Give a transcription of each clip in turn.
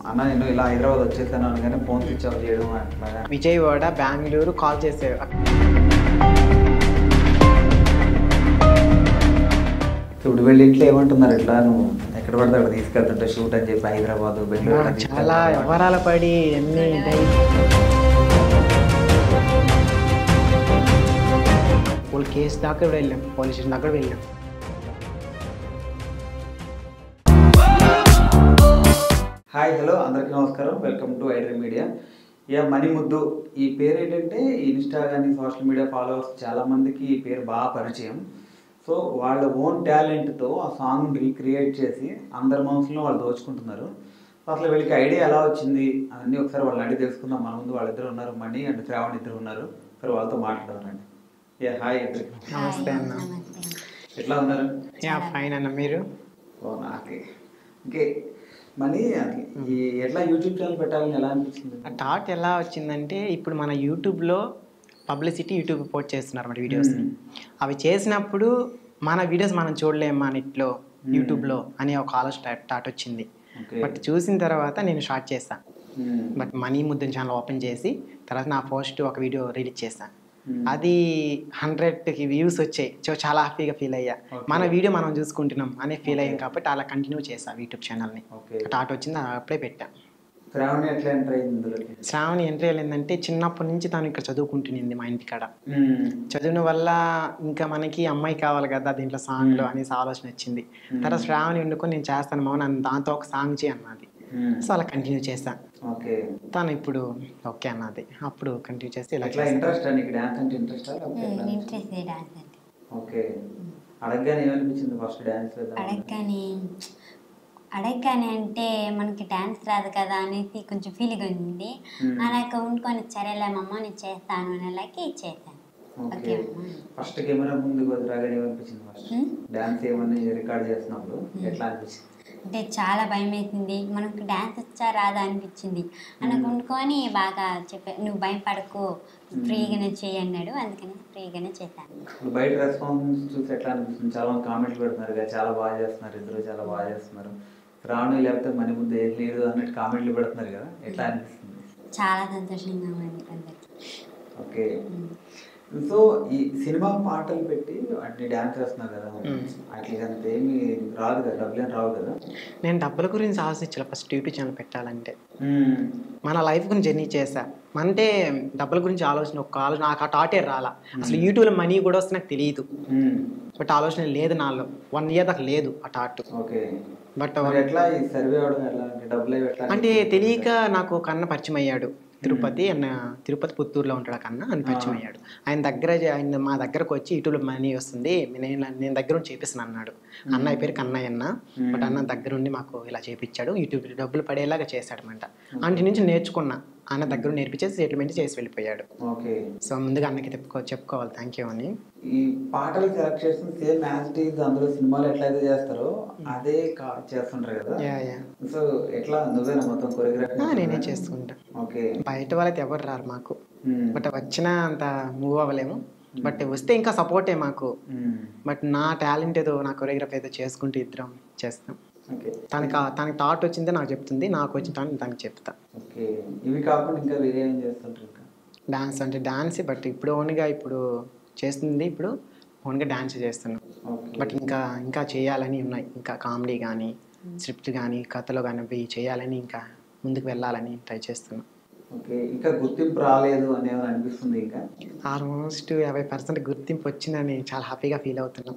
అన్న నేను ఇలా హైదరాబాద్ వచ్చేసాను అనగానే ఫోన్ స్విచ్ ఆఫ్ చేయడం అట్లా. విజయవాడ, బెంగళూరు కాల్ చేసేవి. ఇప్పుడు వెళ్ళి ఇంట్లో ఏమంటున్నారు, ఇట్లా నువ్వు ఎక్కడ పడితే అక్కడ తీసుకెళ్తుంటే షూట్ అని చెప్పి హైదరాబాద్, బెంగళూరు చాలా వ్యవహారాలు పడి ఎన్ని వాళ్ళు కేసు దాకా కూడా వెళ్ళాం, పోలీస్ స్టేషన్ దాకా వెళ్ళాం. హాయ్ హలో అందరికీ నమస్కారం, welcome to iDream media. Money ముద్దు ఈ పేరు ఏంటంటే ఇన్స్టా కానీ సోషల్ మీడియా ఫాలోవర్స్ చాలామందికి ఈ పేరు బాగా పరిచయం. సో వాళ్ళ ఓన్ టాలెంట్తో ఆ సాంగ్ రీక్రియేట్ చేసి అందరి మనసులో వాళ్ళు దోచుకుంటున్నారు. అసలు వీళ్ళకి ఐడియా ఎలా వచ్చింది అవన్నీ ఒకసారి వాళ్ళని అడిగి తెలుసుకుందాం. మన ముందు వాళ్ళిద్దరు ఉన్నారు, మణి అండ్ శ్రావణ్ ఇద్దరు ఉన్నారు. సరే వాళ్ళతో మాట్లాడదామండి. హాయ్ ఇద్దరికి. నమస్తే అన్న. ఎట్లా ఉన్నారు? ఫైన్ అన్న, మీరు? నాకే ఇంకే మనీ ఈ ఎట్లా యూట్యూబ్ ఛానల్ పెట్టాలని ఎలా అనిపించింది? ఆ థాట్ ఎలా వచ్చిందంటే, ఇప్పుడు మన యూట్యూబ్లో పబ్లిసిటీ యూట్యూబ్ పోస్ట్ చేస్తున్నారు మన వీడియోస్. అవి చేసినప్పుడు మన వీడియోస్ మనం చూడలేమా నెట్లో యూట్యూబ్లో అని ఒక ఆలోచన థాట్ వచ్చింది. బట్ చూసిన తర్వాత నేను స్టార్ట్ చేశాను. బట్ మనీ ముద్దు ఛానల్ ఓపెన్ చేసి తర్వాత నా ఫస్ట్ ఒక వీడియో రిలీజ్ చేశాను. అది 100కి వ్యూస్ వచ్చాయి. సో చాలా హ్యాపీగా ఫీల్ అయ్యా. మన వీడియో మనం చూసుకుంటున్నాం అనే ఫీల్ అయ్యాం కాబట్టి అలా కంటిన్యూ చేసాం యూట్యూబ్ ఛానల్ని. థాట్ వచ్చింది, అప్పుడే పెట్టాను. శ్రావణి ఎట్లా ఎంటర్ అయింది? శ్రావణి ఎంట్రీ ఏంటంటే, చిన్నప్పటి నుంచి తను ఇక్కడ చదువుకుంటుంది మా ఇంటికాడ. చదువున వల్ల ఇంకా మనకి అమ్మాయి కావాలి కదా దీంట్లో సాంగ్లో అనేసి ఆలోచన వచ్చింది. తర్వాత శ్రావణి వండుకొని నేను చేస్తాను మామ, నన్ను దాంతో ఒక సాంగ్ చేయి అన్నది. సో అలా కంటిన్యూ చేశాను. తను ఇప్పుడు ఓకే అన్నది. అప్పుడు కంటిన్యూ చేసి ఇలా ఇంట్రెస్ట్ డాన్స్ అంటే ఇంట్రెస్ట్. ఓకే, అడగగానే ఏమనిపించింది ఫస్ట్ డాన్స్? అడగగానే అంటే మనకి డాన్స్ రాదు కదా అనేసి కొంచెం ఫీలింగ్ ఉంది. అలాగ ఉండుకొని సరేలేమమ్మ నేను చేస్తాను అనేలాకి చేశాను. ఫస్ట్ కెమెరా ముందుకు రాగానే ఏమనిపించింది? ఫస్ట్ డాన్స్ ఏమన్నా రికార్డ్ చేస్తున్నప్పుడు ఎట్లా అనిపించింది? అంటే చాలా భయం వేసింది. మనకు డాన్స్ వచ్చా రాదా అనిపించింది. అనకు వండుకొని బాగా చెప్పా, నువ్వు భయం పడకు, ఫ్రీగానే చేయి అన్నాడు. అందుకని ఫ్రీగానే చేశాను. బయట రెస్పాన్స్ చూసి ఎట్లా అనిపిస్తుంది? చాలా మంది కామెంట్లు పెడుతున్నారు కదా, చాలా బాగా చేస్తున్నారు, ఇద్దరు చాలా బాగా చేస్తున్నారు, రావణి లేకపోతే మనీ ముందు ఏం లేదు అన్నట్టు కామెంట్లు పెడుతున్నారు కదా, ఎట్లా అనిపిస్తుంది? చాలా సంతోషంగా ఉంది అందరికి. ఓకే, సో ఈ సినిమా పాటలు పెట్టి అట్లా డాన్స్ చేస్తున్నారు కదా, అట్లా ఏమి రాదు కదా, డబ్బులు ఏం రావు కదా? నేను డబ్బుల గురించి ఆలోచించాలి ఫస్ట్ యూట్యూబ్ ఛానల్ పెట్టాలంటే. మన లైఫ్ గురించి జర్నీ చేశా అంటే డబ్బుల గురించి ఆలోచన నాకు ఆ థాటే రాలా. అసలు యూట్యూబ్లో మనీ కూడా వస్తే నాకు తెలియదు. బట్ ఆలోచన లేదు నాలో, 1 year దాకా లేదు ఆ థాట్. బట్ ఎట్లా ఈ సర్వే అవడం ఎలా అంటే తెలియక నాకు ఒక అన్న పరిచయం అయ్యాడు. తిరుపతి పుత్తూరులో ఉంటాడు కన్నా అని పరిచయం అయ్యాడు. ఆయన మా దగ్గరకు వచ్చి యూట్యూబ్లో మనీ వస్తుంది, నేను దగ్గర ఉండి చేపిస్తాను అన్నాడు. అన్నయ్య పేరు కన్నయ్య అన్న. బట్ అన్న దగ్గర ఉండి మాకు ఇలా చేపించాడు, యూట్యూబ్ డబ్బులు పడేలాగా చేశాడనమాట. అంటి నుంచి నేర్చుకున్నా, అన్న దగ్గర నేర్పించేసి సెటిల్మెంట్ చేసి వెళ్ళిపోయాడు. సో ముందుగా అన్నకి చెప్పుకోవాలి థ్యాంక్ యూ అని. ఈ పాటలు సెలెక్ట్ చేసిన సేమ్ యాజ్ ఇట్ ఈజ్ అందులో సినిమాలు ఎట్లయితే చేస్తారో అదే చేస్తుంటారు కదా. సో ఎట్లా నువ్వేనా మొత్తం కొరియోగ్రఫీ? నేనే చేసుకుంటా. బయట వాళ్ళైతే ఎవరు రారు మాకు. బట్ వచ్చినా అంత మూవ్ అవ్వలేము. బట్ వస్తే ఇంకా సపోర్టే మాకు. బట్ నా టాలెంట్ ఏదో, నా కొరియోగ్రఫీ ఏదో చేసుకుంటూ ఇద్దరం చేస్తాం. తనకి థాట్ వచ్చిందే నాకు చెప్తుంది, నాకు వచ్చిన థాట్ తనకి చెప్తా. ఇవి కాకుండా ఇంకా వేరే ఏం చేస్తుంటారు? డాన్స్ అంటే డాన్స్, బట్ ఇప్పుడు ఓన్గా చేస్తుంది, ఇప్పుడు ఓన్గా డాన్స్ చేస్తున్నాం. బట్ ఇంకా చేయాలని ఉన్నాయి. ఇంకా కామెడీ కానీ స్క్రిప్ట్ కానీ కథలో కానీ చేయాలని, ఇంకా ముందుకు వెళ్ళాలని ట్రై చేస్తున్నాం. ఇంకా గుర్తింపు రాలేదు అని అనిపిస్తుంది? ఇంకా ఆల్మోస్ట్ 50% గుర్తింపు వచ్చిందని చాలా హ్యాపీగా ఫీల్ అవుతున్నాం.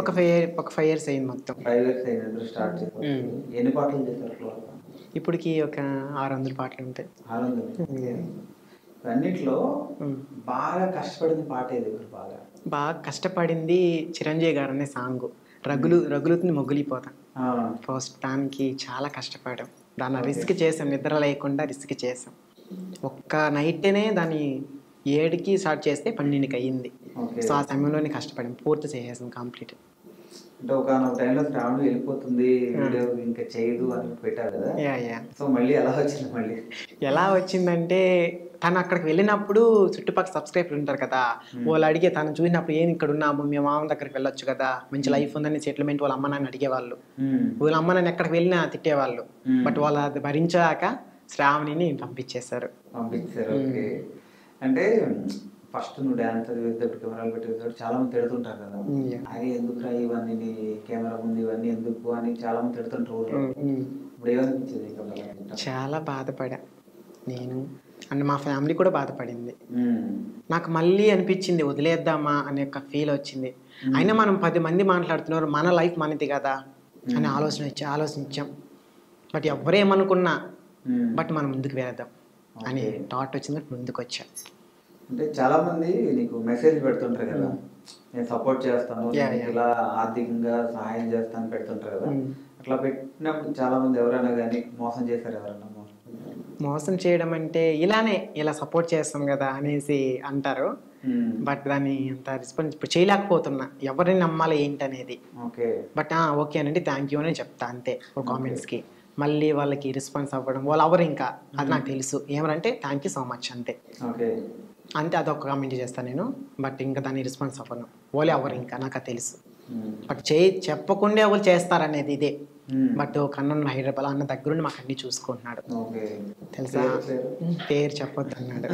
ఒక 5 years అయింది మొత్తం. 5 years అయింది స్టార్ట్ చేసి. ఎన్ని పాటలు చేశారు? ఇప్పటికి ఒక 600 పాటలు ఉంటాయి. 600. అన్నిట్లో బాగా కష్టపడింది పాట ఏది? బాగా కష్టపడింది చిరంజీవి గారు అనే సాంగ్, రగులుతుంది మొగ్గులిపోతా. ఫస్ట్ దానికి చాలా కష్టపడాం. దాన్ని రిస్క్ చేసాం, నిద్ర లేకుండా రిస్క్ చేసాం. ఒక్క నైట్నే దాన్ని 7కి స్టార్ట్ చేస్తే 12కి అయ్యింది. సో ఆ సమయంలోనే కష్టపడాం, పూర్తి చేసేసాం కంప్లీట్. అంటే ఒక టైంలో శ్రావణి వెళ్ళిపోతుంది, వీడియో ఇంకా చేయదు అని పెట్టారు కదా. సో మళ్ళీ ఎలా వచ్చింది? ఎలా వచ్చిందంటే తను అక్కడికి వెళ్ళినప్పుడు చుట్టుపక్కల సబ్స్క్రైబర్ ఉంటారు కదా, వాళ్ళు అడిగే తను చూసినప్పుడు ఏం ఇక్కడ ఉన్నాము, మీ మామ దగ్గరికి వెళ్ళొచ్చు కదా, మంచి లైఫ్ ఉందని సెటిల్మెంట్ వాళ్ళ అమ్మ నాన్న అడిగేవాళ్ళు. వాళ్ళ అమ్మ నాన్న ఎక్కడికి వెళ్ళినా తిట్టేవాళ్ళు. బట్ వాళ్ళు అది భరించాక శ్రావణిని పంపించేశారు. ఓకే. అంటే ఫస్ట్ నువ్వు డ్యాన్స్ అది వేసేటప్పుడు కెమెరాలు పెట్టేటప్పుడు చాలా మంది తిడుతుంటారు కదా, అది ఎందుకురా ఇవన్నీ కెమెరా ముందు ఇవన్నీ ఎందుకు అని చాలా మంది తిడుతుంటారు ఊర్లో. ఇప్పుడు ఏమనిపించేది? చాలా బాధపడా నేను, అండ్ మా ఫ్యామిలీ కూడా బాధపడింది. నాకు మళ్ళీ అనిపించింది వదిలేద్దామా అనే ఒక ఫీల్ వచ్చింది. అయినా మనం 10 మంది మాట్లాడుతున్నారు, మన లైఫ్ మనది కదా అని ఆలోచించాం. బట్ ఎవరేమనుకున్నా బట్ మనం ముందుకు వేద్దాం అని థాట్ వచ్చింది, ముందుకు వచ్చా. అంటే చాలా మంది నీకు మెసేజ్ పెడుతుంటారు కదా, నేను సపోర్ట్ చేస్తాను, ఇలా ఆర్థికంగా సహాయం చేస్తాను పెడుతుంటారు కదా, అట్లా పెట్టినప్పుడు చాలా మంది ఎవరైనా కానీ మోసం చేశారు? ఎవరైనా మోసం చేయడం అంటే ఇలా సపోర్ట్ చేస్తాం కదా అనేసి అంటారు. బట్ దాన్ని అంత రెస్పాన్స్ ఇప్పుడు చేయలేకపోతున్నా, ఎవరిని నమ్మాలి ఏంటనేది. బట్ ఓకే అనండి, థ్యాంక్ యూ అని చెప్తా అంతే కామెంట్స్కి. మళ్ళీ వాళ్ళకి రెస్పాన్స్ అవ్వడం వాళ్ళు ఎవరు ఇంకా అది నాకు తెలుసు, ఏమనంటే థ్యాంక్ యూ సో మచ్ అంతే. అంతే, అదొక కామెంట్ చేస్తాను నేను. బట్ ఇంకా దాన్ని రెస్పాన్స్ అవ్వను, వాళ్ళు ఎవరు ఇంకా నాకు తెలుసు. బట్ చెప్పకుండా ఎవరు చేస్తారనేది ఇదే. బట్ కన్న హైదరాబాద్ అన్న దగ్గరుండి మాకు అన్ని చూసుకుంటున్నాడు తెలుసా. పేరు చెప్పొద్దు అన్నాడు,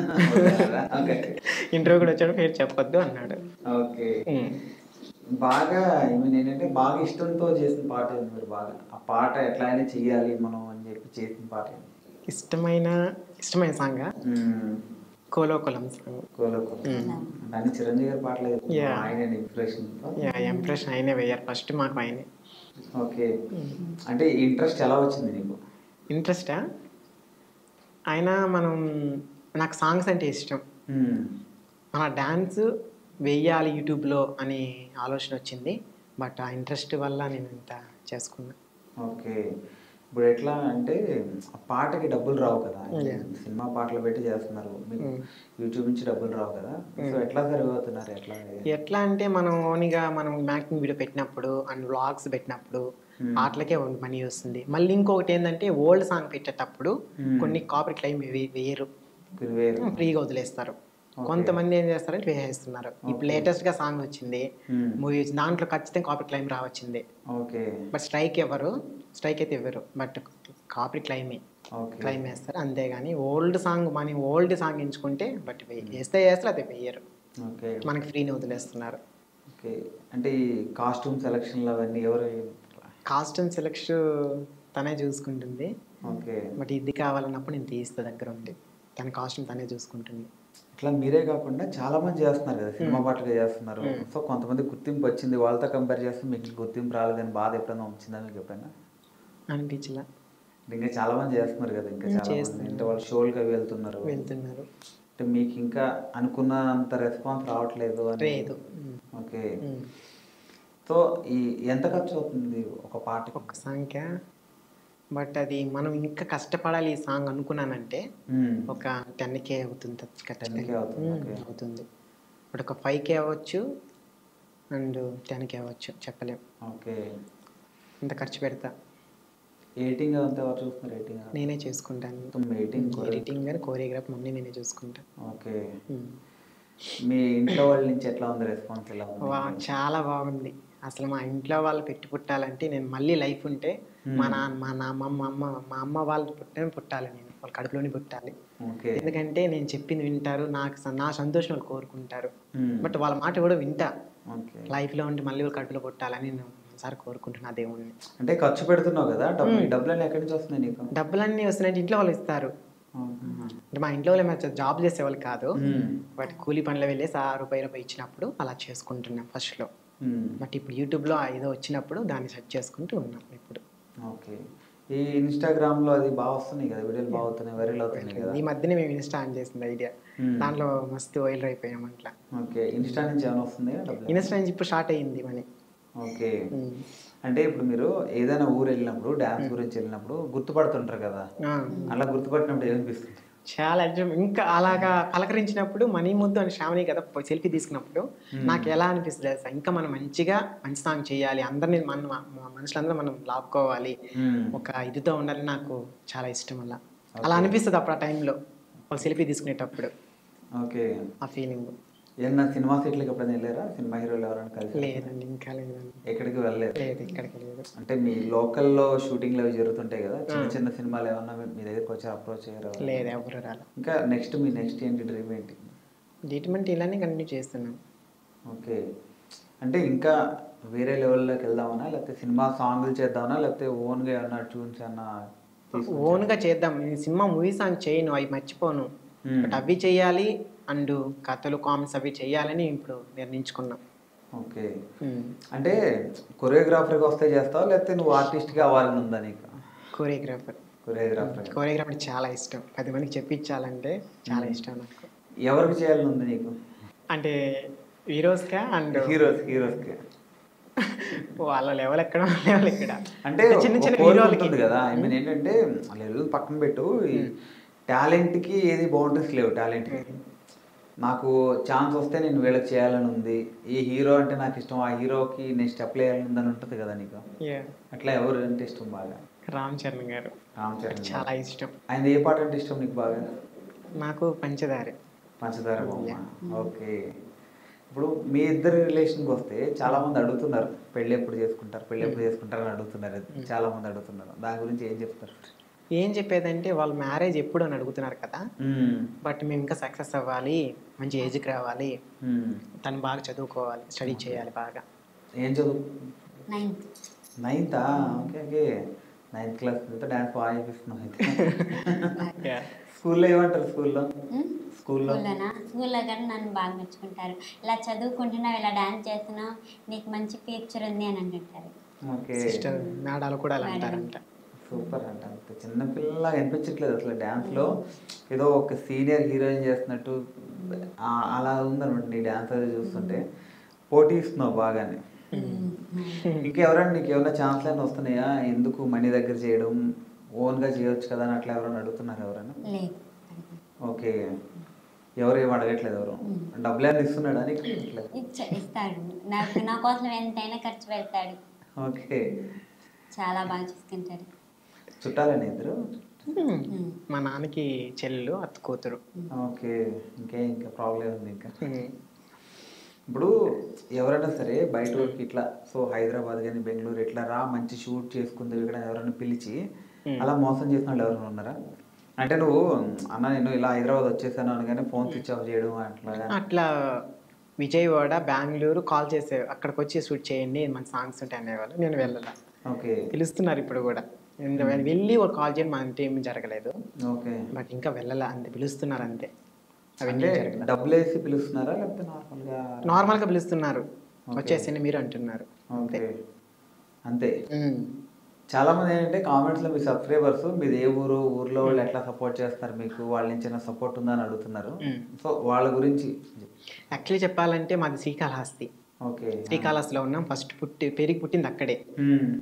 ఇంటర్వ్యూ కూడా వచ్చాడు, పేరు చెప్పొద్దు అన్నాడు. బాగా ఏంటంటే బాగా ఇష్టంతో చేసిన పాట మీరు బాగా ఆ పాట ఎట్లా అయినా చెయ్యాలి మనం అని చెప్పి చేసిన పాట ఇష్టమైన సాంగ్ కోలోకులం సాంగ్. దాన్ని చిరంజీవి గారి పాటలు ఆయన ఇంప్రెషన్ ఆయనే వేయారు ఫస్ట్ మాకు ఆయనే. ఓకే. అంటే ఇంట్రెస్ట్ ఎలా వచ్చింది నీకు? ఇంట్రెస్టా ఆయన నాకు సాంగ్స్ అంటే ఇష్టం, మన డ్యాన్స్ వెయ్యాలి యూట్యూబ్లో అనే ఆలోచన వచ్చింది. బట్ ఆ ఇంట్రెస్ట్ వల్ల నేను ఇంత చేసుకున్నా. ఓకే. ఇప్పుడు ఎట్లా అంటే పాటకి డబ్బులు రావు కదా, సినిమా పాటలు పెట్టి చేస్తున్నారు, యూట్యూబ్ నుంచి డబ్బులు రావు కదా, సో ఎట్లా సరిపోతున్నారు? ఎట్లా అంటే మనం ఓన్గా మనం మ్యాకింగ్ వీడియో పెట్టినప్పుడు అండ్ వ్లాగ్స్ పెట్టినప్పుడు వాటికే మనీ వస్తుంది. మళ్ళీ ఇంకొకటి ఏంటంటే ఓల్డ్ సాంగ్ పెట్టేటప్పుడు కొన్ని కాపీ క్లెయిమ్ వేయరు, ఫ్రీగా వదిలేస్తారు. కొంతమంది ఏం చేస్తారంటే వేసేస్తున్నారు. ఇప్పుడు లేటెస్ట్ గా సాంగ్ వచ్చింది, మూవీ దాంట్లో ఖచ్చితంగా కాపీ క్లెయిమ్ రావచ్చింది. బట్ స్ట్రైక్ అయితే ఇవ్వరు, బట్ కాపీ క్లెయిమ్ వేస్తారు అంతేగాని ఓల్డ్ సాంగ్ ఎంచుకుంటే బట్ వేస్తే అది వేయరు, మనకి ఫ్రీని వదిలేస్తున్నారు. అంటే ఈ కాస్ట్యూమ్ సెలక్షన్ అవన్నీ ఎవరు? కాస్ట్యూమ్ సెలెక్షన్ తనే చూసుకుంటుంది. బట్ ఇది కావాలన్నప్పుడు నేను తీస్తా దగ్గర ఉండి, తన కాస్ట్యూమ్ తనే చూసుకుంటుంది. ఇట్లా మీరే కాకుండా చాలా మంది చేస్తున్నారు కదా, సినిమా పాటలుగా చేస్తున్నారు. సో కొంతమంది గుర్తింపు వచ్చింది, వాళ్ళతో కంపేర్ చేస్తే మీకు గుర్తింపు రాలేదని బాధ ఎప్పుడైనా వచ్చిందా మీకు? ఎప్పుడైనా అనిపించలా? ఇంకా చాలా మంది చేస్తున్నారు కదా, ఇంకా చాలా మంది అంటే వాళ్ళు షోలుగా వెళ్తున్నారు. అంటే మీకు ఇంకా అనుకున్నంత రెస్పాన్స్ రావట్లేదు అని? ఓకే. సో ఎంత ఖర్చు అవుతుంది ఒక పాటకి? ఒక సంఖ్య, బట్ అది మనం ఇంకా కష్టపడాలి ఈ సాంగ్ అనుకున్నానంటే ఒక 10K అవుతుంది. 10K అవుతుంది. బట్ ఒక 5K అవ్వచ్చు అండ్ 10K అవ్వచ్చు, చెప్పలేం. ఓకే. ఇంత ఖర్చు పెడతా. ఎడిటింగ్ అంతా ఎవరు చూస్తున్నారు? ఎడిటింగ్ నేనే చేసుకుంటాను. ఎడిటింగ్ కానీ కోరియోగ్రాఫ్ అన్నీ నేనే చూసుకుంటాను. ఓకే. మీ ఇంట్లో వాళ్ళ నుంచి ఎట్లా ఉంది రెస్పాన్స్? ఎలా ఉంది? చాలా బాగుంది. అసలు మా ఇంట్లో వాళ్ళు పెట్టి పుట్టాలంటే నేను మళ్ళీ లైఫ్ ఉంటే మా అమ్మ వాళ్ళు పుట్టాలి, నేను వాళ్ళ కడుపులోనే పుట్టాలి. ఎందుకంటే నేను చెప్పింది వింటారు, నా సంతోషం వాళ్ళు కోరుకుంటారు. బట్ వాళ్ళ మాట కూడా వింటా, లైఫ్లో ఉంటే మళ్ళీ వాళ్ళ కడుపులో పుట్టాలని నేను ఒకసారి కోరుకుంటున్నా దేవుణ్ణి. అంటే ఖర్చు పెడుతున్నావు కదా, డబ్బులన్నీ ఎక్కడి నుంచి వస్తున్నాయి నీకు? డబ్బులన్నీ వస్తున్నాయంటే ఇంట్లో వాళ్ళు ఇస్తారు. అంటే మా ఇంట్లో వాళ్ళు జాబ్ చేసేవాళ్ళు కాదు, బట్ కూలీ పనులు వెళ్ళేసి ₹1 ఇచ్చినప్పుడు అలా చేసుకుంటున్నాం ఫస్ట్లో. బట్ ఇప్పుడు యూట్యూబ్లో ఏదో వచ్చినప్పుడు దాన్ని సెర్చ్ చేసుకుంటూ ఉన్నాం ఇప్పుడు. ఓకే. ఈ ఇన్స్టాగ్రామ్లో అది బాగా వస్తున్నాయి కదా, వీడియోలు బాగా అవుతున్నాయి, వైరల్ అవుతున్నాయి కదా. ఈ మధ్యనే మేము ఇన్స్టా ఆన్ చేసింది ఐడియా, దాంట్లో మస్తు వైరల్ అయిపోయాం అట్లా. ఓకే. ఇన్స్టా నుంచి ఏమైనా వస్తుంది? ఇన్స్టా నుంచి ఇప్పుడు స్టార్ట్ అయ్యింది మనీ. ఓకే. అంటే ఇప్పుడు మీరు ఏదైనా ఊరు వెళ్ళినప్పుడు డాన్స్ గురించి వెళ్ళినప్పుడు గుర్తుపడుతుంటారు కదా, అలా గుర్తుపట్టినప్పుడు ఏమనిపిస్తుంది? చాలా ఇంకా అలాగా పలకరించినప్పుడు మనీ ముద్దు అని శ్రావణి కదా సెల్ఫీ తీసుకున్నప్పుడు నాకు ఎలా అనిపిస్తుంది తెలుసా, ఇంకా మనం మంచి సాంగ్ చేయాలి, అందరినీ మనుషులందరూ మనం లాక్కోవాలి, ఒక ఇదితో ఉండాలి, నాకు చాలా ఇష్టం. అలా అనిపిస్తుంది అప్పుడు ఆ టైంలో. ఒక సెల్ఫీ తీసుకునేటప్పుడు ఓకే. ఆ ఫీలింగ్. ఏమన్నా సినిమా సెట్లకి ఎప్పుడైనా వెళ్ళారా? సినిమా హీరోలు ఎవరైనా కలిసి? లేదండి, ఇంకా లేదండి. ఎక్కడికి వెళ్ళలేదు? లేదు, ఇక్కడికి లేదు. అంటే మీ లోకల్లో షూటింగ్లు అవి జరుగుతుంటాయి కదా, చిన్న చిన్న సినిమాలు ఏమన్నా మీ దగ్గరికి వచ్చి అప్రోచ్ అయ్యారు? లేదు, ఎవరు రాలే. ఇంకా నెక్స్ట్ మీ నెక్స్ట్ ఏంటి డ్రీమ్ ఏంటి? ట్రీట్మెంట్ ఇలానే కంటిన్యూ చేస్తున్నాం. ఓకే. అంటే ఇంకా వేరే లెవెల్లోకి వెళ్దామనా, లేకపోతే సినిమా సాంగ్లు చేద్దామనా, లేకపోతే ఓన్గా ఏమన్నా ట్యూన్స్ ఏమన్నా ఓన్గా చేద్దాం. నేను సినిమా మూవీ సాంగ్ చేయను, అవి మర్చిపోను. బట్ అవి చేయాలి అండ్ కథలు కామెంట్స్ అవి చేయాలని ఇప్పుడు నిర్ణయించుకున్నాం. ఓకే. అంటే కొరియోగ్రాఫర్గా వస్తే చేస్తావా, లేకపోతే నువ్వు ఆర్టిస్ట్గా అవ్వాలని ఉందా నీకు? కొరియోగ్రాఫర్. కొరియోగ్రాఫర్ చాలా ఇష్టం. 10 మందికి చెప్పించాలంటే చాలా ఇష్టం నాకు. ఎవరికి చేయాలని ఉంది నీకు? అంటే హీరోస్గా అండ్ హీరోస్కి వాళ్ళ లెవెల్ ఎక్కడ లెవెల్ ఇక్కడ అంటే చిన్న చిన్న హీరోలు ఉంటుంది కదా. ఐ మీన్ ఏంటంటే వాళ్ళు పక్కన పెట్టు, ఈ టాలెంట్కి ఏది బౌండరీస్ లేవు. టాలెంట్కి నాకు ఛాన్స్ వస్తే నేను వీళ్ళకి చేయాలని ఉంది, ఈ హీరో అంటే నాకు ఇష్టం, ఆ హీరోకి నేను స్టెప్ వేయాలని ఉందని ఉంటుంది కదా నీకు. అట్లా ఎవరు అంటే ఇష్టం బాగా? రామ్ చరణ్ గారు. రామ్ చరణ్ చాలా ఇష్టం. ఆయన ఏ పాట అంటే ఇష్టం నీకు బాగా? నాకు పంచదార బొమ్మ. ఓకే. ఇప్పుడు మీ ఇద్దరి రిలేషన్కి వస్తే చాలా మంది అడుగుతున్నారు, పెళ్ళి ఎప్పుడు చేసుకుంటారు అని అడుగుతున్నారు. చాలా మంది అడుగుతున్నారు, దాని గురించి ఏం చెప్తారు? ఏం చెప్పేదంటే వాళ్ళు మ్యారేజ్ ఎప్పుడు అని అడుగుతున్నారు కదా. బట్ మేము ఇంకా సక్సెస్ అవ్వాలి, మంచి ఏజ్కి రావాలి, తను బాగా చదువుకోవాలి, స్టడీ చేయాలి బాగా. ఏం చదువు? 9th. Okay okay. 9th class dance బాగా చేపిస్తున్నాం అయితే. స్కూల్లో ఏమంటారు? స్కూల్లో కానీ నన్ను బాగా మెచ్చుకుంటారు. ఇలా చదువుకుంటున్నావు, ఇలా డాన్స్ చేస్తున్నావు, నీకు మంచి ఫ్యూచర్ ఉంది అని అంటుంటారు. ఓకే. సిస్టర్ మేడాలు కూడా అలా అంటారంట. సూపర్ అంట. అంత చిన్నపిల్లలా అనిపించట్లేదు అసలు డ్యాన్స్లో, ఏదో ఒక సీనియర్ హీరోయిన్ చేస్తున్నట్టు అలా ఉందనమాట నీ డ్యాన్స్ అది చూస్తుంటే. పోటీ ఇస్తున్నావు బాగానే. ఇంకెవరైనా నీకు ఏమైనా ఛాన్స్లు అయినా వస్తున్నాయా? ఎందుకు మనీ దగ్గర చేయడం, ఓన్గా చేయొచ్చు కదా అని అట్లా ఎవరైనా అడుగుతున్నారు ఎవరైనా? ఓకే. ఎవరు ఏం అడగట్లేదు? ఎవరు డబ్బులు ఏమైనా ఇస్తున్నాడా నీకు? ఇస్తాడు, నా కోసం ఎంతైనా ఖర్చు పెడతాడు. ఓకే. చాలా బాగా చూసుకుంటాడు. చుట్టాలని ఇద్దరు? మా నాన్నకి చెల్లెలు, అత్త కూతురు. ఓకే. ఇంకా ప్రాబ్లం ఉంది. ఇంకా ఇప్పుడు ఎవరైనా సరే బయట ఊరికి ఇట్లా, సో హైదరాబాద్ కానీ బెంగళూరు ఇట్లా రా మంచి షూట్ చేసుకుంది ఇక్కడ ఎవరైనా పిలిచి అలా మోసం చేసిన వాళ్ళు ఎవరైనా ఉన్నారా? అంటే నువ్వు అన్న నేను ఇలా హైదరాబాద్ వచ్చేసాను అనగానే ఫోన్ స్విచ్ ఆఫ్ చేయడం అట్లా విజయవాడ, బెంగళూరు కాల్ చేసే అక్కడికి వచ్చి షూట్ చేయండి, మన సాంగ్స్ ఉంటాయి అనేవాళ్ళు. నేను వెళ్ళాలి. ఓకే. పిలుస్తున్నారు ఇప్పుడు కూడా. వెళ్ళి ఒక కాల్ చేయడం మన ఏమి జరగలేదు. ఓకే. బట్ ఇంకా వెళ్ళాల, అంతే పిలుస్తున్నారు అంతే. అవన్నీ డబ్బులు వేసి పిలుస్తున్నారా, లేకపోతే నార్మల్గా పిలుస్తున్నారు, వచ్చేసండి మీరు అంటున్నారు అంతే. అంతే. చాలా మంది ఏంటంటే కామెంట్స్లో మీ సబ్స్క్రైబర్స్ మీది ఏ ఊర్లో వాళ్ళు ఎట్లా సపోర్ట్ చేస్తారు, మీకు వాళ్ళ నుంచి ఏమైనా సపోర్ట్ ఉందా అని అడుగుతున్నారు. సో వాళ్ళ గురించి యాక్చువల్లీ చెప్పాలంటే మాది శ్రీకాళహస్తి. ఓకే. శ్రీకాళహస్తిలో ఉన్నాం. ఫస్ట్ పెరిగి పుట్టింది అక్కడే.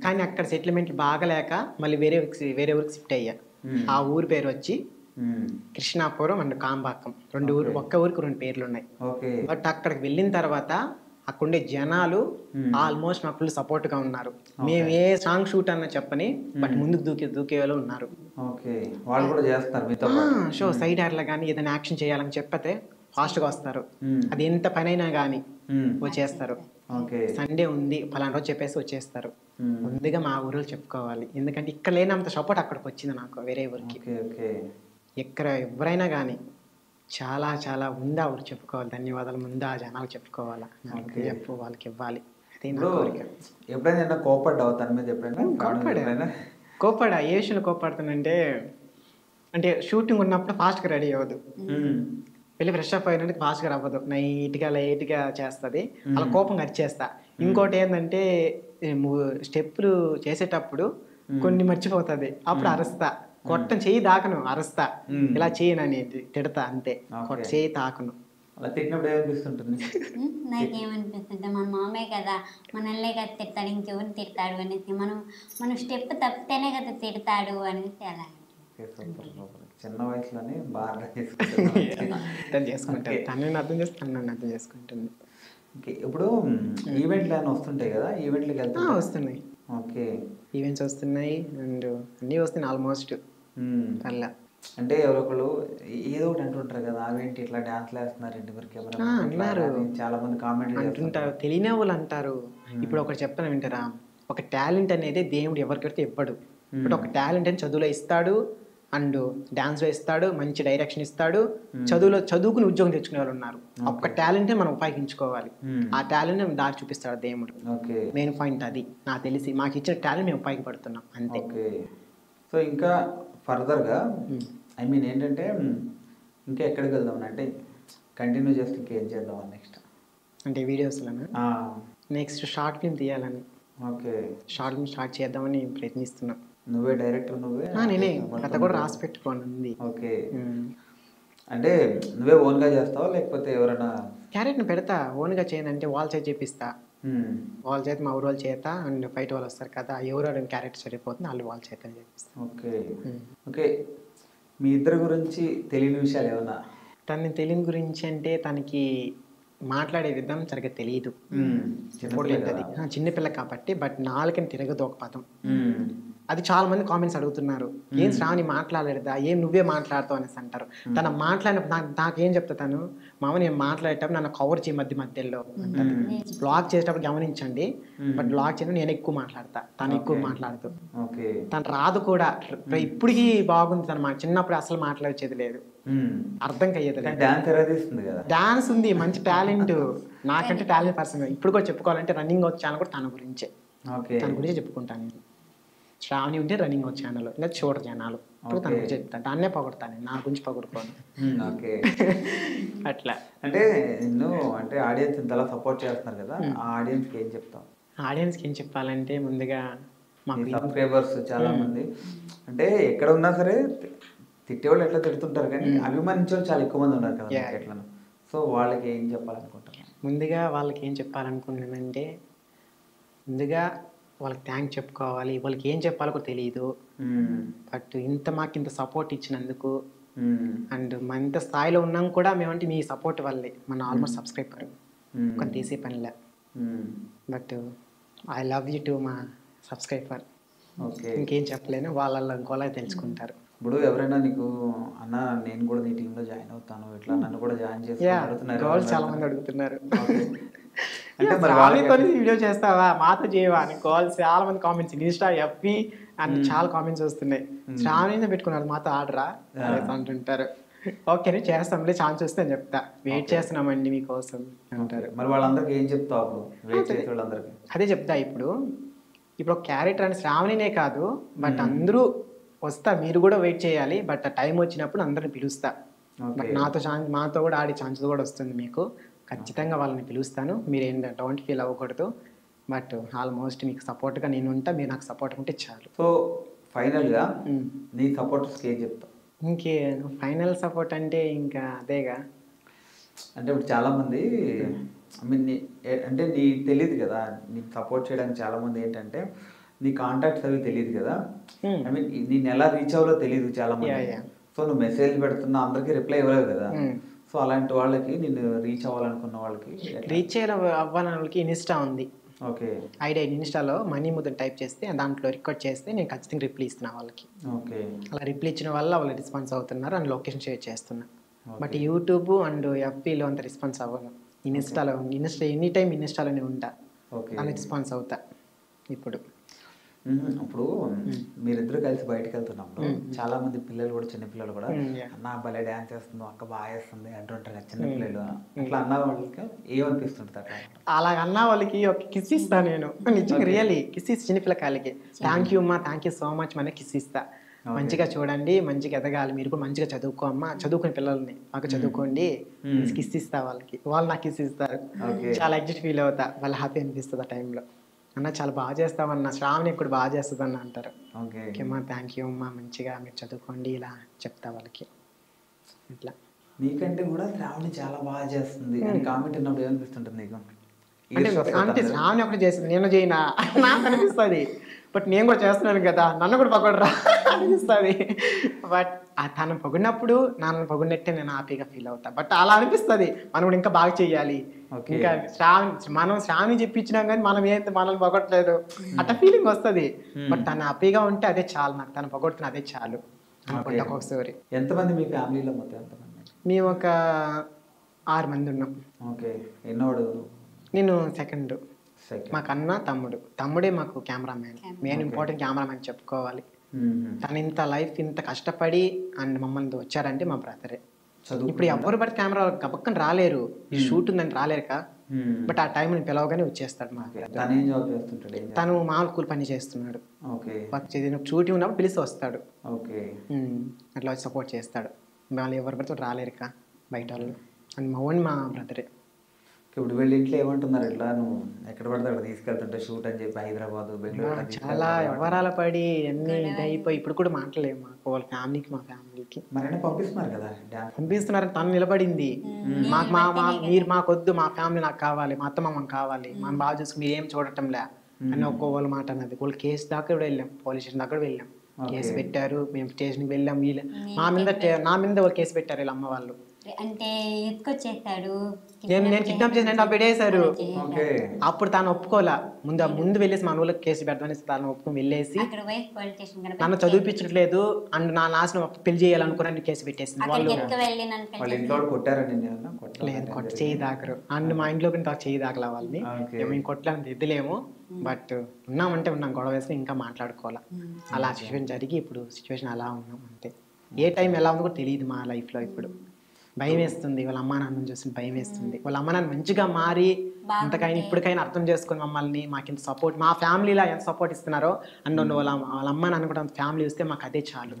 కానీ అక్కడ సెటిల్మెంట్ బాగలేక మళ్ళీ వేరే ఊరికి షిఫ్ట్ అయ్యా. ఆ ఊరి పేరు వచ్చి కృష్ణాపురం అండ్ కాంబాకం. 2 ఊరు, ఒక్క ఊరికి 2 పేర్లు ఉన్నాయి. బట్ అక్కడికి వెళ్ళిన తర్వాత అక్కడుండే జనాలు ఆల్మోస్ట్ నాకు ఫుల్ సపోర్ట్ గా ఉన్నారు. మేము ఏ సాంగ్ షూట్ అన్న చెప్పని బట్ ముందుకు దూకే వాళ్ళు ఉన్నారు. షో సైడ్ యార్లా కానీ ఏదైనా యాక్షన్ చేయాలని చెప్పతే ఫాస్ట్ గా వస్తారు. అది ఎంత పనైనా కానీ వచ్చేస్తారు. సండే ఉంది ఫలానా రోజు చెప్పేసి వచ్చేస్తారు. ముందుగా మా ఊరిలో చెప్పుకోవాలి, ఎందుకంటే ఇక్కడ లేనంత సపోర్ట్ అక్కడికి వచ్చింది నాకు వేరే ఊరికి. ఎక్కడ ఎవరైనా కానీ చాలా చాలా ముందు ఆ ఊరు చెప్పుకోవాలి, ధన్యవాదాలు ముందు ఆ జనాలు చెప్పుకోవాలా, చెప్పు వాళ్ళకి ఇవ్వాలి. అదే నా కోరిక. ఎప్పుడైనా కోపడ్డావు తన మీద? కోపడా ఏ విషయంలో కోపడుతానంటే, అంటే షూటింగ్ ఉన్నప్పుడు ఫాస్ట్గా రెడీ అవ్వదు, వెళ్ళి ఫ్రెష్ అప్ అయినందుకు ఫాస్ట్గా అవ్వదు, నైట్గా లేట్గా చేస్తుంది, అలా కోపంగా అరిచేస్తా. ఇంకోటి ఏంటంటే స్టెప్పులు చేసేటప్పుడు కొన్ని మర్చిపోతుంది, అప్పుడు అరుస్తా. కొట్టం చెయ్యి తాకను, అరుస్తా, ఇలా చేయనని తిడతా అంతే, చెయ్యి తాకను. నాకేమనిపిస్తుంది, మన మామే కదా మనల్నే కదా తిడతాడు, ఇంకెవరిని తిడతాడు అనేసి, మనం స్టెప్ తప్పితేనే కదా తిడతాడు అనేసి అలా. చిన్న వయసులోనే బాగా అర్థం చేసుకుంటాను, తనని అర్థం చేసుకుంటాను, నన్ను అర్థం చేసుకుంటుంది. ఇప్పుడు ఈవెంట్లు అని వస్తుంటాయి కదా, ఈవెంట్లకి వెళ్తా? వస్తున్నాయి. ఓకే, ఈవెంట్స్ వస్తున్నాయి అండ్ అన్నీ వస్తున్నాయి ఆల్మోస్ట్. అలా అంటే ఎవరో ఒకళ్ళు ఏదో ఒకటి అంటుంటారు కదా, అవేంటి ఇట్లా డాన్స్లు వేస్తున్నారు ఏంటి మరి కెమెరా అన్నారు. చాలా మంది కామెంట్ అంటుంటారు, తెలియని వాళ్ళు అంటారు. ఇప్పుడు ఒకటి చెప్తాను వింటారా, ఒక టాలెంట్ అనేది దేవుడు ఎవరికైతే ఇవ్వడు. బట్ ఒక టాలెంట్ అని చదువులో ఇస్తాడు, అండ్ డాన్స్లో ఇస్తాడు, మంచి డైరెక్షన్ ఇస్తాడు. చదువుకుని ఉద్యోగం తెచ్చుకునే వాళ్ళు ఉన్నారు. ఒక్క టాలెంటే మనం ఉపయోగించుకోవాలి. ఆ టాలెంట్ దారి చూపిస్తాడు దేవుడు. మెయిన్ పాయింట్ అది. నాకు తెలిసి మాకు ఇచ్చిన టాలెంట్ మేము ఉపయోగపడుతున్నాం అంతే. సో ఇంకా ఫర్దర్గా ఐ మీన్ ఏంటంటే ఇంకా ఎక్కడికి వెళ్దాం అంటే కంటిన్యూ చేస్తే ఇంకేం చేద్దాం నెక్స్ట్ అంటే వీడియోస్లోనా? నెక్స్ట్ షార్ట్ ఫిల్మ్ తీయాలని. షార్ట్ ఫిల్మ్ స్టార్ట్ చేద్దామని ప్రయత్నిస్తున్నా. నువ్వే డైరెక్టర్? నువ్వే? నేనే కథ కూడా రాసి పెట్టుకోండి ఉంది. అంటే నువ్వే ఓన్గా చేస్తావా లేకపోతే ఎవరైనా క్యారెక్టర్ని పెడతా? ఓన్గా చేయను అంటే వాళ్ళ చేత చేపిస్తా. వాళ్ళ చేత మా ఊరు వాళ్ళ చేత అండ్ ఫైట్ వాళ్ళు వస్తారు కదా, ఎవరు క్యారెక్టర్ సరిపోతుంది వాళ్ళు వాళ్ళ చేత చేపిస్తా. ఓకే. మీ ఇద్దరి గురించి తెలియని విషయాలు ఏమన్నా? తనని తెలియని గురించి అంటే తనకి మాట్లాడే విధానం సరిగ్గా తెలియదు. చిన్నపిల్ల కాబట్టి. బట్ నాలుకని తిరగదు ఒక పదం. అది చాలా మంది కామెంట్స్ అడుగుతున్నారు, ఏం శ్రావణి మాట్లాడలేదా, ఏం నువ్వే మాట్లాడతావు అనేసి అంటారు. తన మాట్లాడినప్పుడు నాకేం చెప్తా, తను మామ నేను మాట్లాడేటప్పుడు నన్ను కవర్ చేయ మధ్యలో అంటారు. బ్లాగ్ చేసేటప్పుడు గమనించండి. బట్ బ్లాగ్ చేయడం నేను ఎక్కువ మాట్లాడతా, తను ఎక్కువ మాట్లాడుతూ. తను రాదు కూడా. ఇప్పటికీ బాగుంది. తను చిన్నప్పుడు అసలు మాట్లాడేది లేదు, అర్థం కయ్యేది లేదు. డాన్స్ ఉంది, మంచి టాలెంట్. నాకంటే టాలెంట్ పర్సన్. ఇప్పుడు కూడా చెప్పుకోవాలంటే రన్నింగ్ ఛానల్ కూడా తన గురించే, తన గురించి చెప్పుకుంటాను. శ్రావణి ఉంటే రన్నింగ్ ఛానల్, లేదా చూడరు జనాలు. ఇప్పుడు తన గురించి చెప్తాను, దాన్నే పొగడతాను, నా గురించి పొగడుకోను. అట్లా అంటే నిన్ను అంటే ఆడియన్స్ ఇంతలా సపోర్ట్ చేస్తున్నారు కదా, ఆ ఆడియన్స్కి ఏం చెప్తావు? ఆడియన్స్కి ఏం చెప్పాలంటే ముందుగా మాకు సబ్స్క్రైబర్స్ చాలా మంది అంటే ఎక్కడ ఉన్నా సరే తిట్టేవాళ్ళు ఎట్లా తిడుతుంటారు, కానీ అభిమానించే వాళ్ళు చాలా ఎక్కువ మంది ఉన్నారు కదా ఎట్లా. సో వాళ్ళకి ఏం చెప్పాలనుకుంటున్నాను? ముందుగా వాళ్ళకి ఏం చెప్పాలనుకుంటున్నానంటే ముందుగా వాళ్ళకి థ్యాంక్స్ చెప్పుకోవాలి. వాళ్ళకి ఏం చెప్పాలో కూడా తెలియదు. బట్ మాకు ఇంత సపోర్ట్ ఇచ్చినందుకు అండ్ మన ఇంత స్థాయిలో ఉన్నాం కూడా మేమంటే మీ సపోర్ట్ వల్లే. మన ఆల్మోస్ట్ సబ్స్క్రైబర్ ఒక తీసే పనిలే. But I love you to మా సబ్స్క్రైబర్. ఇంకేం చెప్పలేను, వాళ్ళ ఇంకోలా తెలుసుకుంటారు. ఇప్పుడు ఎవరైనా నీకు అన్న నేను కూడా నీ టీంలో జాయిన్ అవుతాను, ఇట్లా నన్ను కూడా జాయిన్ చేస్తున్నారు చాలా మంది అడుగుతున్నారు. వీడియో చేస్తావా, మాతో చేయవా అని కాల్స్ చాలా మంది కామెంట్స్, ఇన్స్టా ఎఫ్బీ అని చాలా కామెంట్స్ వస్తున్నాయి. శ్రావణి పెట్టుకున్నారు మాతో ఆర్డరా అంటుంటారు. ఓకే చేస్తాంలే, ఛాన్స్ వస్తే అని చెప్తా, వెయిట్ చేస్తున్నామండి మీకోసం అంటారు. మరి వాళ్ళందరికీ ఏం చెప్తావు? అదే చెప్తా. ఇప్పుడు ఒక క్యారెక్టర్ అని శ్రావణినే కాదు, బట్ అందరూ వస్తా, మీరు కూడా వెయిట్ చేయాలి. బట్ ఆ టైం వచ్చినప్పుడు అందరిని పిలుస్తా. బట్ మాతో కూడా ఆడే ఛాన్స్ కూడా వస్తుంది మీకు. ఖచ్చితంగా వాళ్ళని పిలుస్తాను, మీరు ఏంటంటే డోంట్ ఫీల్ అవ్వకూడదు. బట్ ఆల్మోస్ట్ మీకు సపోర్ట్గా నేను ఉంటా, మీరు నాకు సపోర్ట్ ఉంటే చాలు. సో ఫైనల్గా నీ సపోర్టర్స్కి ఏం చెప్తావు? ఇంకే ఫైనల్ సపోర్ట్ అంటే ఇంకా అదేగా. అంటే ఇప్పుడు చాలామంది ఐ మీన్ అంటే నీ తెలియదు కదా, నీకు సపోర్ట్ చేయడానికి చాలామంది ఏంటంటే నీ కాంటాక్ట్స్ అవి తెలియదు కదా, ఐ మీన్ నేను ఎలా రీచ్ అవ్వాలో తెలియదు చాలామంది. సో నువ్వు మెసేజ్ పెడుతున్నా అందరికీ రిప్లై ఇవ్వలేవు కదా. సో అలాంటి వాళ్ళకి నేను రీచ్ అవ్వాలనుకున్న వాళ్ళకి రీచ్ అవ్వాలని వాళ్ళకి ఇన్స్టా ఉంది. ఐడియా ఇన్స్టాలో మనీ ముద్దని టైప్ చేస్తే దాంట్లో రికార్డ్ చేస్తే నేను ఖచ్చితంగా రిప్లై ఇస్తున్నా వాళ్ళకి. అలా రిప్లై ఇచ్చిన వల్ల వాళ్ళు రెస్పాన్స్ అవుతున్నారు అండ్ లొకేషన్ షేర్ చేస్తున్నా. బట్ యూట్యూబ్ అండ్ ఎఫ్బీలో అంత రెస్పాన్స్ అవ్వను. ఇన్స్టా ఎనీ టైం ఇన్స్టాలోనే ఉంటా, అలా రెస్పాన్స్ అవుతా. ఇప్పుడు మీరిద్దరు కలిసి బయటకు వెళ్తున్నప్పుడు చాలా మంది పిల్లలు కూడా, చిన్న పిల్లలు కూడా అన్న భలే డాన్స్ వేస్తుంది, అక్క బాగా వేస్తుంది అంటుంటారు కదా చిన్న పిల్లలు. అట్లా అన్న వాళ్ళకి ఏమనిపిస్తుంటారు? అలా అన్న వాళ్ళకి ఒక కిస్ ఇస్తా నేను, నిజంగా రియల్లీ కిస్ ఇస్తా. చిన్నపిల్ల కాళ్ళకి థ్యాంక్ యూ అమ్మా, థ్యాంక్ యూ సో మచ్ మన కిస్ ఇస్తా. మంచిగా చూడండి, మంచిగా ఎదగాలి, మీరు కూడా మంచిగా చదువుకో అమ్మా, చదువుకునే పిల్లల్ని మాకు చదువుకోండి, కిస్ ఇస్తా వాళ్ళకి. వాళ్ళు నాకు కిస్ ఇస్తారు, చాలా ఎగ్జైట్ ఫీల్ అవుతా, వాళ్ళు హ్యాపీ అనిపిస్తుంది ఆ టైంలో. అన్న చాలా బాగా చేస్తామన్న, శ్రావణి కూడా బాగా చేస్తుంది అన్న అంటారు. ఓకే అమ్మా, థ్యాంక్ యూ అమ్మా, మంచిగా మీరు చదువుకోండి, ఇలా చెప్తా వాళ్ళకి. ఇట్లా నీకంటే కూడా శ్రావణి చాలా బాగా చేస్తుంది కామెంట్ విన్నప్పుడు ఏమనిపిస్తుంటుంది నీకు? అంటే శ్రావణి ఒకటి చేస్తుంది, నేను చేయనా నాకు అనిపిస్తుంది. బట్ నేను కూడా చేస్తున్నాను కదా, నన్ను కూడా పొగడరా అనిపిస్తుంది. బట్ తను పొగిడినప్పుడు నన్ను పొగిడినట్టే నేను హ్యాపీగా ఫీల్ అవుతా. బట్ అలా అనిపిస్తుంది మనం కూడా ఇంకా బాగా చెయ్యాలి, ఇంకా మనం శ్రావణి చెప్పించినాం కానీ మనం మనల్ని పొగట్లేదు అట్లా ఫీలింగ్ వస్తుంది. బట్ తను హ్యాపీగా ఉంటే అదే చాలు నాకు, తను పొగడుతున్న అదే చాలు. అనుకుంటా ఒక్కొక్క స్టోరీ. ఎంతమంది మీ ఫ్యామిలీలో మొత్తం ఎంతమంది? మేము ఒక 6 మంది ఉన్నాం. ఓకే. ఎన్నోడు? నేను సెకండ్. సెకండ్. మాకు అన్న తమ్ముడే మాకు కెమెరామ్యాన్, మెయిన్ ఇంపార్టెంట్ కెమెరామ్యాన్ చెప్పుకోవాలి. తను ఇంత లైఫ్ ఇంత కష్టపడి అండ్ మమ్మల్ని వచ్చారంటే మా బ్రదరే. ఇప్పుడు ఎవరు బట్టి కెమెరా గబక్కని రాలేరు, ఈ షూట్ ఉందని రాలేరుక, బట్ ఆ టైం పిలవగానే వచ్చేస్తాడు. మా తను మామూలు కూలి పని చేస్తున్నాడు. షూటింగ్ ఉన్నప్పుడు పిలిచి వస్తాడు. అట్లా వచ్చి సపోర్ట్ చేస్తాడు. వాళ్ళు ఎవరు పడితే రాలేరుక బయట వాళ్ళు. అండ్ మా బ్రదరే. ఇప్పుడు వీళ్ళు ఇంట్లో ఏమంటున్నారు, ఇట్లా నువ్వు ఎక్కడ పడితే అక్కడ తీసుకెళ్తుంటే షూట్ అని చెప్పి హైదరాబాద్, బెంగళూరు చాలా వ్యవహారాల పడి అన్ని ఇదైపోయి ఇప్పుడు కూడా మాట్లాడలేము మాకు వాళ్ళ ఫ్యామిలీకి, మా ఫ్యామిలీకి. మరి పంపిస్తున్నారు కదా, పంపిస్తున్నారు. తను నిలబడింది, మాకు మీరు మాకొద్దు, మా ఫ్యామిలీ నాకు కావాలి, మా అత్త మామకు కావాలి, మనం బాగా చూసుకుని మీరు ఏం చూడటంలే అని ఒక్కోవాళ్ళ మాట అన్నది. వాళ్ళు కేసు దాకా కూడా వెళ్ళాం, పోలీస్ స్టేషన్ దాకా వెళ్ళాం, కేసు పెట్టారు, మేము స్టేషన్కి వెళ్ళాం. వీళ్ళు నా మీద వాళ్ళు కేసు పెట్టారు వీళ్ళ అమ్మ వాళ్ళు. అంటే ఎత్తుకొచ్చేసాడు, నేను కిడ్నాప్ చేసిన పెట్టేశారు. అప్పుడు తాను ఒప్పుకోలే, ముందు వెళ్ళేసి మన ఊళ్ళకి కేసు పెడతామని తాను ఒప్పుకొని వెళ్ళేసి నన్ను చదివిపించట్లేదు అండ్ నా నాశనం పెళ్లి చేయాలనుకున్నాను కేసు పెట్టేసింది. లేదు కొట్టి చేయి దాకరు అండ్ మా ఇంట్లో చేయి దాకలా వాళ్ళని. మేము కొట్టలేని దిద్దులేము, బట్ ఉన్నామంటే ఉన్నాం, గొడవ వేసుకుని ఇంకా మాట్లాడుకోవాలా. అలా సిచ్యువేషన్ జరిగి ఇప్పుడు సిచ్యువేషన్ అలా ఉన్నాం అంతే. ఏ టైం ఎలా ఉందో కూడా తెలియదు మా లైఫ్లో. ఇప్పుడు భయం వేస్తుంది, వాళ్ళ అమ్మా నాన్నని చూసి భయం వేస్తుంది. వాళ్ళ అమ్మ నాన్న మంచిగా మారి ఇంతకైనా ఇప్పటికైనా అర్థం చేసుకుని మమ్మల్ని మాకు ఇంత సపోర్ట్, మా ఫ్యామిలీలో ఎంత సపోర్ట్ ఇస్తున్నారో అండ్ వాళ్ళ అమ్మ నాన్న కూడా ఫ్యామిలీ వస్తే మాకు అదే చాలు.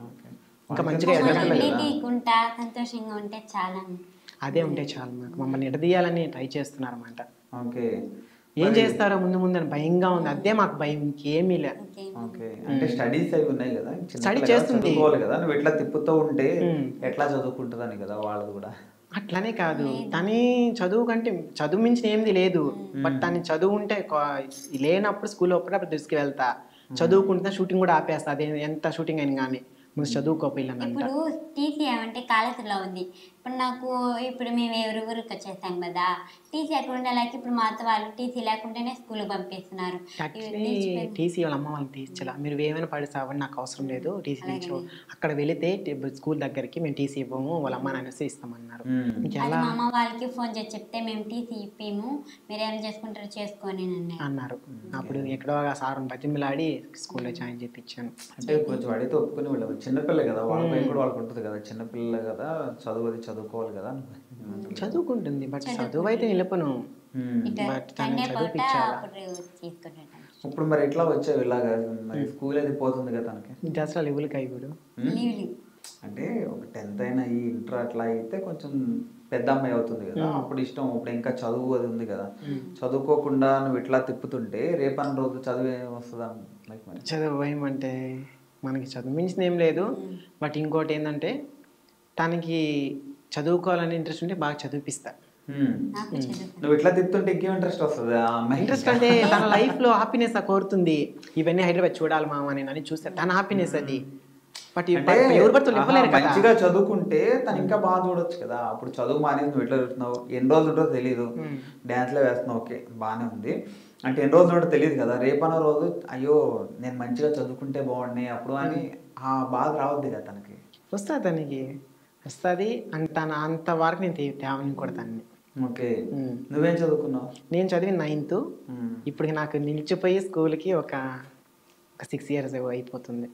ఇంకా మంచిగా సంతోషంగా ఉంటే చాలా, అదే ఉంటే చాలు. మాకు మమ్మల్ని ఎడదీయాలని ట్రై చేస్తున్నారు అన్నమాట. ఏం చేస్తారో ముందు అని భయంగా ఉంది, అదే మాకు భయం, ఇంకేమీ లే. అంటే స్టడీస్ అవి ఉన్నాయి కదా, స్టడీ చేస్తుంది కదా, నువ్వు ఎట్లా తిప్పుతూ ఉంటే ఎట్లా చదువుకుంటుందని కదా వాళ్ళది కూడా. అట్లానే కాదు, తని చదువు కంటే చదువు మించిన ఏంది లేదు, బట్ తను చదువు ఉంటే లేనప్పుడు స్కూల్లో అప్పుడు తీసుకువెళ్తా, చదువుకుంటే షూటింగ్ కూడా ఆపేస్తా. అదే ఎంత షూటింగ్ అయినా కానీ ముందు చదువుకోపిల్లంట. ఇప్పుడు టీసీ ఏమంటే కాలేజీలో ఉంది. ఇప్పుడు నాకు ఇప్పుడు మేము ఊరికి వచ్చేస్తాం కదా, టీసీ అక్కడ ఉండేలాకి ఇప్పుడు మా అత్త వాళ్ళు టీసీ లేకుండానే స్కూల్కి పంపిస్తున్నారు. టీసీ వాళ్ళ అమ్మ వాళ్ళని తీర్చలా, మీరు ఏమైనా పడిస్తావని నాకు అవసరం లేదు, టీసీ తీర్చు, అక్కడ వెళితే స్కూల్ దగ్గరికి మేము టీసీ ఇవ్వము, వాళ్ళ అమ్మ నాన్న ఇస్తామన్నారు. మా అమ్మ వాళ్ళకి ఫోన్ చేసి చెప్తే మేము టీసీ ఇప్పాము, మీరేం చేసుకుంటారో చేసుకొని అన్నారు. అప్పుడు ఎక్కడో సార్ బతిమిలాడి స్కూల్లో జాయిన్ చేయించాను. అంటే కొంచెం అడిగితే ఒప్పుకొని వెళ్ళాము. చిన్నపిల్ల కదా, వాళ్ళ భయం కూడా వాళ్ళకి ఉంటుంది కదా, చిన్నపిల్ల కదా, చదువుకోవాలి కదా. చదువుకుంటుంది, బట్ చదువు అయితే నిలపను, బట్ తను చదివించాలి. ఇప్పుడు మరి ఎట్లా వచ్చావు ఇలాగా, మరి స్కూల్ అది పోతుంది కదా తనకి, దసరా లెవెల్కి అయిపోడు. అంటే ఒక 10th అయినా ఈ ఇంటర్ అట్లా అయితే కొంచెం పెద్ద అమ్మాయి అవుతుంది కదా, అప్పుడు ఇష్టం. ఇప్పుడు ఇంకా చదువు అది ఉంది కదా, చదువుకోకుండా నువ్వు ఇట్లా తిప్పుతుంటే రేపన్న రోజు చదువు ఏమి వస్తుందా? చదువు ఏమంటే మనకి చదువు మించిన ఏం లేదు, బట్ ఇంకోటి ఏంటంటే తనకి చదువుకోవాలని ఇంట్రెస్ట్ ఉంటే బాగా చదివిపిస్తా. నువ్వు ఇట్లా తిప్పుతుంటే ఇంకేం ఇంట్రెస్ట్ వస్తుంది? ఇంట్రెస్ట్ అంటే తన లైఫ్ లో హ్యాపీనెస్ కోరుతుంది. ఇవన్నీ హైదరాబాద్ చూడాలి మామ అని చూస్తే తన హ్యాపీనెస్ అది. బట్ ఎవరు పడుతుంది మంచిగా చదువుకుంటే తను ఇంకా బాగా చూడొచ్చు కదా. అప్పుడు చదువు మానేసి నువ్వు ఎట్లా చూస్తున్నావు, ఎన్ని రోజులు ఉంటుందో తెలియదు, డ్యాన్స్లో వేస్తున్నావు, ఓకే బాగానే ఉంది, అంటే ఎన్ని రోజులు ఉంటుందో తెలియదు కదా. రేపన్న రోజు అయ్యో నేను మంచిగా చదువుకుంటే బాగున్నాయి అప్పుడు అని ఆ బాధ రావద్దు కదా తనకి. వస్తుంది, తనకి వస్తుంది. అండ్ తన అంత వరకు నేను తేవని కూడా తనని. ఓకే, నువ్వేం చదువుకున్నావు? నేను చదివి 9th. ఇప్పుడు నాకు నిలిచిపోయి స్కూల్కి ఒక 6 years అయిపోతుంది.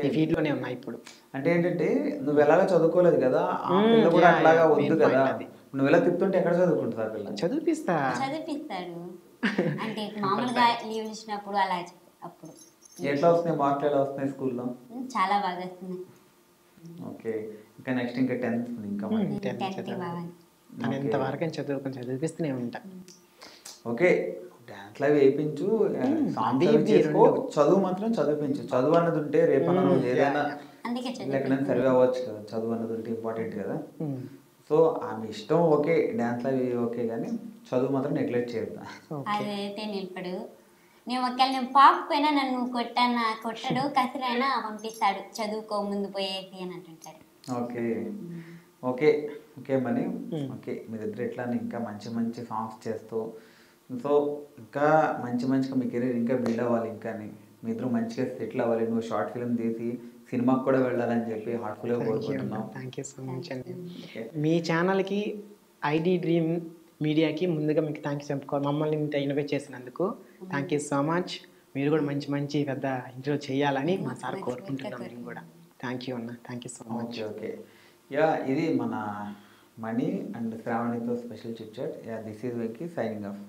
ఈ ఫీల్డ్ లోనే ఉన్నా ఇప్పుడు. అంటే ఏంటంటే నువ్వు ఎలాగ చదువుకోలేదు కదా, ఆ పిల్ల కూడా అట్లాగా వద్దు కదా, నువ్వు ఎలా తిప్పుతుంటే ఎక్కడ చదువుకుంటుంది ఆ పిల్ల? చదివిస్తాడు అంటే మామూలుగా లీవ్ ఇచ్చినప్పుడు అలా. అప్పుడు ఎట్లా వస్తున్నాయి మార్కులు, ఎలా వస్తున్నాయి స్కూల్లో? చాలా బాగా వస్తున్నాయి. ఓకే, ఇంకా నెక్స్ట్ ఇంకా 10th ఇంకా ఎంతవరకు చదివిస్తూనే ఉంటా. ఓకే, డాన్స్లో వేయించు, చేసుకో, చదువు మాత్రం చదివించు. చదువు అన్నది ఉంటే రేపన్న రోజు ఏదైనా ఎక్కడైనా సర్వే అవ్వచ్చు కదా, చదువు అన్నది ఉంటే ఇంపార్టెంట్ కదా. సో ఆమె ఇష్టం ఓకే, డాన్స్లో ఓకే, కానీ చదువు మాత్రం నెగ్లెక్ట్ చేయొద్దు. అదైతే నిలపడు. నేను ఒకవేళ నేను పాకపోయినా నన్ను కొట్టడు, కసిరైనా పంపిస్తాడు, చదువుకో ముందు పోయేసి అని అంటుంటాడు. Okay okay okay money. Okay, మీరిద్దరు ఎట్లా ఇంకా మంచి మంచి సాంగ్స్ చేస్తూ, సో ఇంకా మంచిగా మీ కెరీర్ ఇంకా బిల్డ్ అవ్వాలి, ఇంకా మీ ఇద్దరు మంచిగా సెటిల్ అవ్వాలి. నువ్వు షార్ట్ ఫిల్మ్ తీసి సినిమాకి కూడా వెళ్ళాలని చెప్పి హార్ట్ఫుల్గా కోరుకుంటున్నాం. థ్యాంక్ యూ సో మచ్ అండి. ఓకే. మీ ఛానల్కి ఐడి డ్రీమ్ మీడియాకి ముందుగా మీకు థ్యాంక్ యూ చెప్పుకోవాలి. మమ్మల్ని ఇంత ఇన్వైట్ చేసినందుకు థ్యాంక్ యూ సో మచ్. మీరు కూడా మంచి మంచి పెద్ద ఇంటర్వ్యూ చేయాలని మా సార్ కోరుకుంటున్నాం. నేను కూడా థ్యాంక్ యూ అన్న, thank you so much. Okay okay. Yeah, ఇది మన మనీ అండ్ శ్రావణితో special chit chat. Yeah, this is Venky signing of.